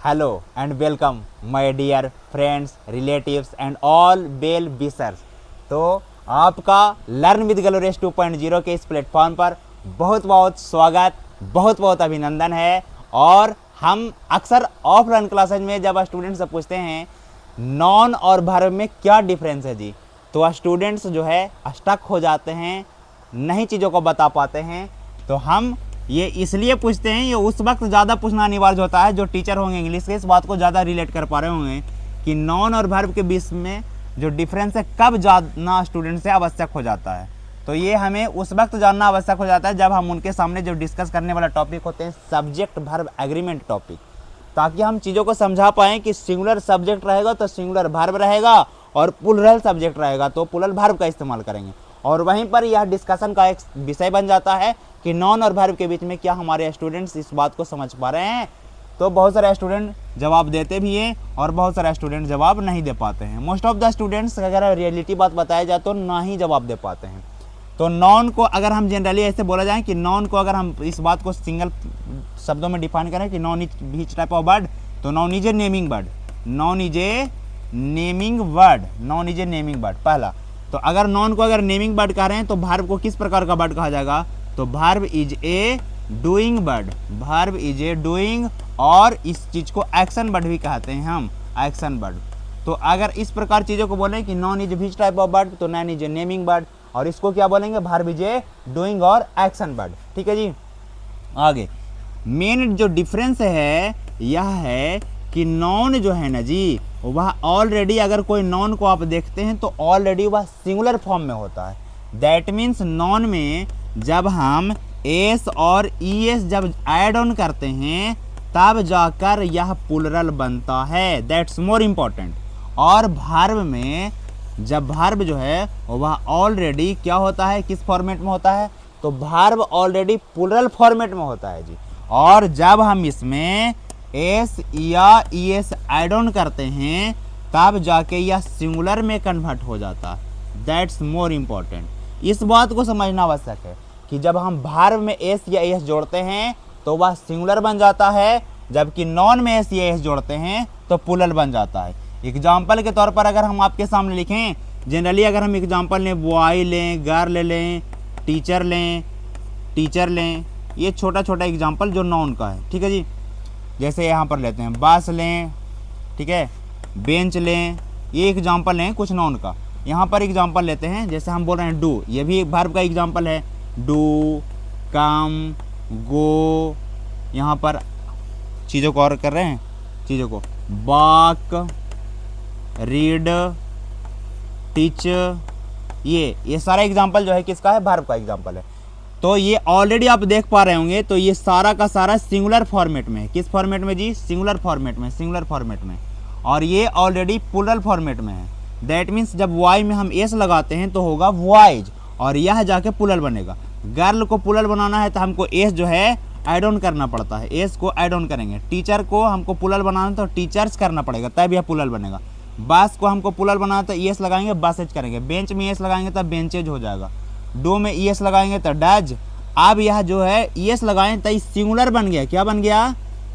Hello and welcome my dear friends, relatives and all well wishers। तो आपका learn with glorious 2.0 के इस platform पर बहुत बहुत स्वागत, बहुत बहुत अभिनंदन है। और हम अक्सर ऑफलाइन क्लासेज में जब स्टूडेंट से पूछते हैं नॉन और वर्ब में क्या डिफरेंस है जी, तो स्टूडेंट्स जो है स्टक हो जाते हैं, नई चीज़ों को बता पाते हैं। तो हम ये इसलिए पूछते हैं, ये उस वक्त ज़्यादा पूछना अनिवार्य होता है जो टीचर होंगे इंग्लिश के, इस बात को ज़्यादा रिलेट कर पा रहे होंगे कि नॉन और वर्ब के बीच में जो डिफरेंस है कब जानना स्टूडेंट से आवश्यक हो जाता है। तो ये हमें उस वक्त जानना आवश्यक हो जाता है जब हम उनके सामने जो डिस्कस करने वाला टॉपिक होते हैं सब्जेक्ट वर्ब एग्रीमेंट टॉपिक, ताकि हम चीज़ों को समझा पाएँ कि सिंगुलर सब्जेक्ट रहेगा तो सिंगुलर वर्ब रहेगा और प्लूरल सब्जेक्ट रहेगा तो प्लूरल वर्ब का इस्तेमाल करेंगे। और वहीं पर यह डिस्कशन का एक विषय बन जाता है कि नॉन और वर्ब के बीच में क्या हमारे स्टूडेंट्स इस बात को समझ पा रहे हैं। तो बहुत सारे स्टूडेंट जवाब देते भी हैं और बहुत सारे स्टूडेंट जवाब नहीं दे पाते हैं। मोस्ट ऑफ द स्टूडेंट्स अगर रियलिटी बात बताया जाए तो ना ही जवाब दे पाते हैं। तो नॉन को अगर हम जनरली ऐसे बोला जाए कि नॉन को अगर हम इस बात को सिंगल शब्दों में डिफाइन करें कि noun is which type of word, तो noun is a naming word, noun is a naming word, noun is a naming word पहला। तो अगर नॉन को अगर नेमिंग वर्ड कह रहे हैं तो वर्ब को किस प्रकार का वर्ड कहा जाएगा, तो verb is a doing word, verb is a doing, और इस चीज़ को एक्शन वर्ड भी कहते हैं हम, एक्शन वर्ड। तो अगर इस प्रकार चीज़ों को बोलें कि noun is which type of word, तो noun is a naming word, और इसको क्या बोलेंगे वर्ब इज ए डूइंग और एक्शन वर्ड। ठीक है जी। आगे मेन जो डिफरेंस है यह है कि नॉन जो है ना जी, वह ऑलरेडी अगर कोई नॉन को आप देखते हैं तो ऑलरेडी वह सिंगुलर फॉर्म में होता है। दैट मीन्स नॉन में जब हम एस और ई एस जब ऐड ऑन करते हैं तब जाकर यह प्लूरल बनता है, दैट्स मोर इम्पॉर्टेंट। और वर्ब में जब वर्ब जो है वह ऑलरेडी क्या होता है, किस फॉर्मेट में होता है, तो वर्ब ऑलरेडी प्लूरल फॉर्मेट में होता है जी। और जब हम इसमें एस या ई एस ऐड ऑन करते हैं तब जाके यह सिंगुलर में कन्वर्ट हो जाता है, दैट्स मोर इम्पॉर्टेंट। इस बात को समझना आवश्यक है कि जब हम वर्ब में एस या एस जोड़ते हैं तो वह सिंगुलर बन जाता है, जबकि नॉन में एस या एस जोड़ते हैं तो प्लूरल बन जाता है। एग्जाम्पल के तौर पर अगर हम आपके सामने लिखें, जनरली अगर हम एग्जाम्पल लें, बॉय लें, गर्ल लें, टीचर लें, टीचर लें, ये छोटा छोटा एग्जाम्पल जो नॉन का है। ठीक है जी। जैसे यहाँ पर लेते हैं बस लें, ठीक है, बेंच लें, ये एग्जाम्पल लें कुछ नॉन का। यहाँ पर एग्जाम्पल लेते हैं, जैसे हम बोल रहे हैं डू, ये भी एक वर्ब का एग्जाम्पल है, डू, कम, गो, यहाँ पर चीज़ों को और कर रहे हैं, चीज़ों को वॉक, रीड, टीच, ये सारा एग्जाम्पल जो है किसका है, वर्ब का एग्जाम्पल है। तो ये ऑलरेडी आप देख पा रहे होंगे, तो ये सारा का सारा सिंगुलर फॉर्मेट में है। किस फॉर्मेट में जी, सिंगुलर फॉर्मेट में, सिंगुलर फॉर्मेट में। और ये ऑलरेडी प्लूरल फॉर्मेट में है। दैट मीन्स जब वाई में हम एस लगाते हैं तो होगा वाइज, और यह जाके प्लूरल बनेगा। गर्ल को प्लूरल बनाना है तो हमको एस जो है ऐड ऑन करना पड़ता है, एस को ऐड ऑन करेंगे। टीचर को हमको प्लूरल बनाना है तो टीचर्स करना पड़ेगा, तब यह प्लूरल बनेगा। बस को हमको प्लूरल बनाना तो एस लगाएंगे, बसेज करेंगे। बेंच में एस लगाएंगे तब बेंचेज हो जाएगा। डो में ई एस लगाएंगे तो डज। अब यह जो है ई एस लगाएं तो सिंगुलर बन गया, क्या बन गया,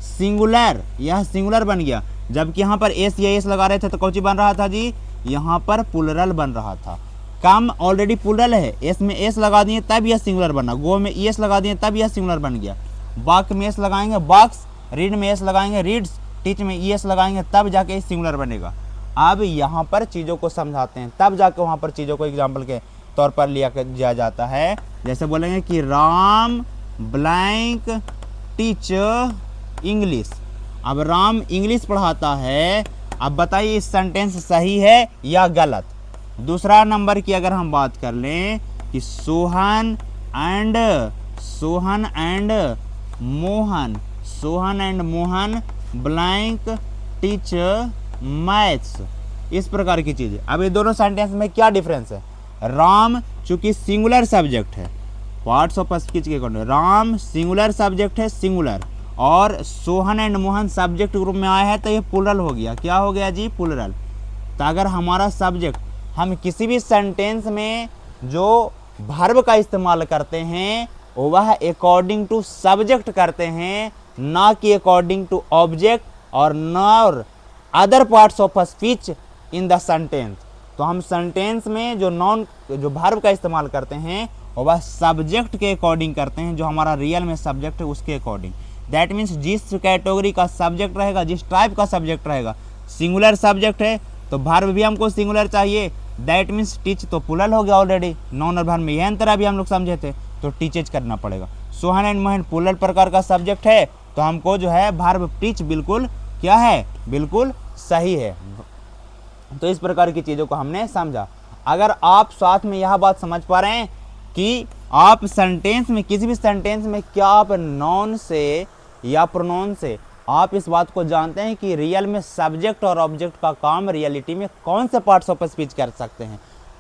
सिंगुलर, यह सिंगुलर बन गया। जबकि यहाँ पर एस या एस लगा रहे थे तो कौन सी बन रहा था जी, यहाँ पर प्लूरल बन रहा था। कम ऑलरेडी प्लूरल है, एस में एस लगा दिए तब यह सिंगुलर बना, गो में ई एस लगा दिए तब यह सिंगुलर बन गया। बॉक में एस लगाएंगे बॉक्स, रीड में एस लगाएंगे रीड्स, टीच में ई एस लगाएंगे तब जाके सिंगुलर बनेगा। अब यहाँ पर चीज़ों को समझाते हैं, तब जाके वहाँ पर चीज़ों को एग्जाम्पल के तौर पर लिया जाता है। जैसे बोलेंगे कि राम ब्लैंक टीच इंग्लिश। अब राम इंग्लिश पढ़ाता है, अब बताइए इस सेंटेंस सही है या गलत। दूसरा नंबर की अगर हम बात कर लें कि Sohan and Mohan blank teach maths, इस प्रकार की चीज़ें। अब ये दोनों सेंटेंस में क्या डिफरेंस है, राम चूंकि सिंगुलर सब्जेक्ट है, पार्ट्स ऑफ स्पीच के अकॉर्डिंग राम सिंगुलर सब्जेक्ट है, सिंगुलर, और Sohan and Mohan subject group में आया है तो ये प्लूरल हो गया, क्या हो गया जी, प्लूरल। तो अगर हमारा सब्जेक्ट, हम किसी भी सेंटेंस में जो वर्ब का इस्तेमाल करते हैं वह अकॉर्डिंग टू सब्जेक्ट करते हैं, ना कि अकॉर्डिंग टू ऑब्जेक्ट और nor other parts of speech in the sentence. तो हम सेंटेंस में जो वर्ब का इस्तेमाल करते हैं वह सब्जेक्ट के अकॉर्डिंग करते हैं, जो हमारा रियल में सब्जेक्ट है उसके अकॉर्डिंग। दैट मीन्स जिस कैटेगरी का सब्जेक्ट रहेगा, जिस टाइप का सब्जेक्ट रहेगा, सिंगुलर सब्जेक्ट है तो वर्ब भी हमको सिंगुलर चाहिए। दैट मीन्स टीच तो प्लुरल हो गया ऑलरेडी, नॉन और वर्ब में यह अंतर अभी हम लोग समझे थे, तो टीचेज करना पड़ेगा। सोहन एंड मोहन प्लुरल प्रकार का सब्जेक्ट है तो हमको जो है वर्ब टीच बिल्कुल क्या है, बिल्कुल सही है। तो इस प्रकार की चीज़ों को हमने समझा। अगर आप साथ में यह बात समझ पा रहे हैं कि आप सेंटेंस में, किसी भी सेंटेंस में क्या आप नॉन से या प्रोनाउन से आप इस बात को जानते हैं कि रियल में सब्जेक्ट और ऑब्जेक्ट का काम रियलिटी में कौन से पार्ट्स ऑफ स्पीच कर सकते हैं,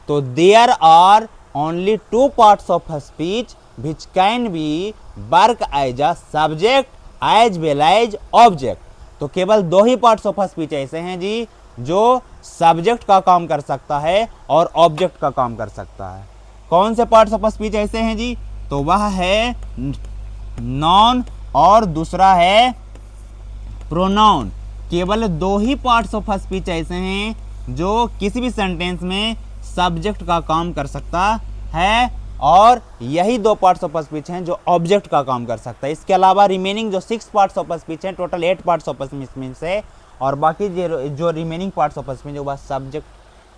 तो there are only 2 parts of speech which can be work as a subject as well as object. तो केवल 2 ही पार्ट्स ऑफ स्पीच ऐसे हैं जी जो सब्जेक्ट का काम कर सकता है और ऑब्जेक्ट का काम कर सकता है। कौन से पार्ट्स ऑफ स्पीच ऐसे हैं जी, तो वह है नॉन और दूसरा है प्रोनाउन। केवल 2 ही पार्ट्स ऑफ स्पीच ऐसे हैं जो किसी भी सेंटेंस में सब्जेक्ट का काम कर सकता है और यही 2 पार्ट्स ऑफ स्पीच हैं जो ऑब्जेक्ट का काम कर सकता है। इसके अलावा रिमेनिंग जो 6 पार्ट्स ऑफ स्पीच हैं, टोटल 8 पार्ट्स ऑफ स्पीच में से, और बाकी जो रिमेनिंग पार्ट्स ऑफ स्पीच वह सब्जेक्ट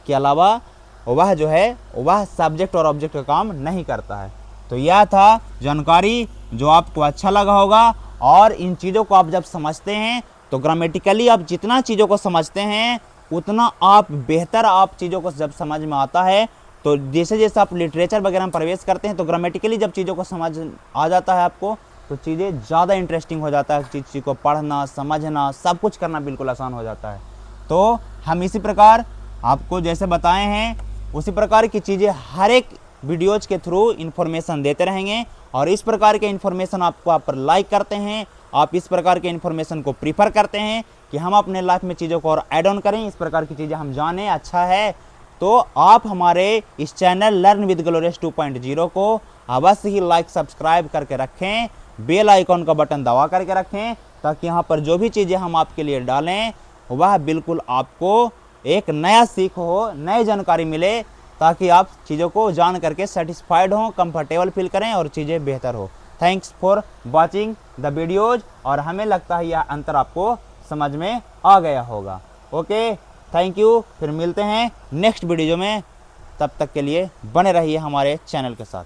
के अलावा वह जो है वह सब्जेक्ट और ऑब्जेक्ट का काम नहीं करता है। तो यह था जानकारी जो आपको अच्छा लगा होगा। और इन चीज़ों को आप जब समझते हैं तो ग्रामेटिकली आप जितना चीज़ों को समझते हैं उतना आप बेहतर आप चीज़ों को जब समझ में आता है, तो जैसे जैसे आप लिटरेचर वगैरह में प्रवेश करते हैं तो ग्रामेटिकली जब चीज़ों को समझ आ जाता है आपको, तो चीज़ें ज़्यादा इंटरेस्टिंग हो जाता है। चीज़ को पढ़ना, समझना, सब कुछ करना बिल्कुल आसान हो जाता है। तो हम इसी प्रकार आपको जैसे बताए हैं उसी प्रकार की चीज़ें हर एक वीडियोज़ के थ्रू इन्फॉर्मेशन देते रहेंगे। और इस प्रकार के इन्फॉर्मेशन आपको आप लाइक करते हैं, आप इस प्रकार के इन्फॉर्मेशन को प्रीफर करते हैं कि हम अपने लाइफ में चीज़ों को और ऐड ऑन करें, इस प्रकार की चीज़ें हम जानें, अच्छा है तो आप हमारे इस चैनल लर्न विद ग्लोरियस 2.0 को अवश्य ही लाइक सब्सक्राइब करके रखें, बेल आइकॉन का बटन दबा करके रखें, ताकि यहाँ पर जो भी चीज़ें हम आपके लिए डालें वह बिल्कुल आपको एक नया सीख हो, नई जानकारी मिले, ताकि आप चीज़ों को जान करके सेटिस्फाइड हों, कंफर्टेबल फील करें और चीज़ें बेहतर हो। Thanks for watching the videos. और हमें लगता है यह अंतर आपको समझ में आ गया होगा। Okay, thank you. फिर मिलते हैं नेक्स्ट वीडियो में, तब तक के लिए बने रहिए हमारे चैनल के साथ।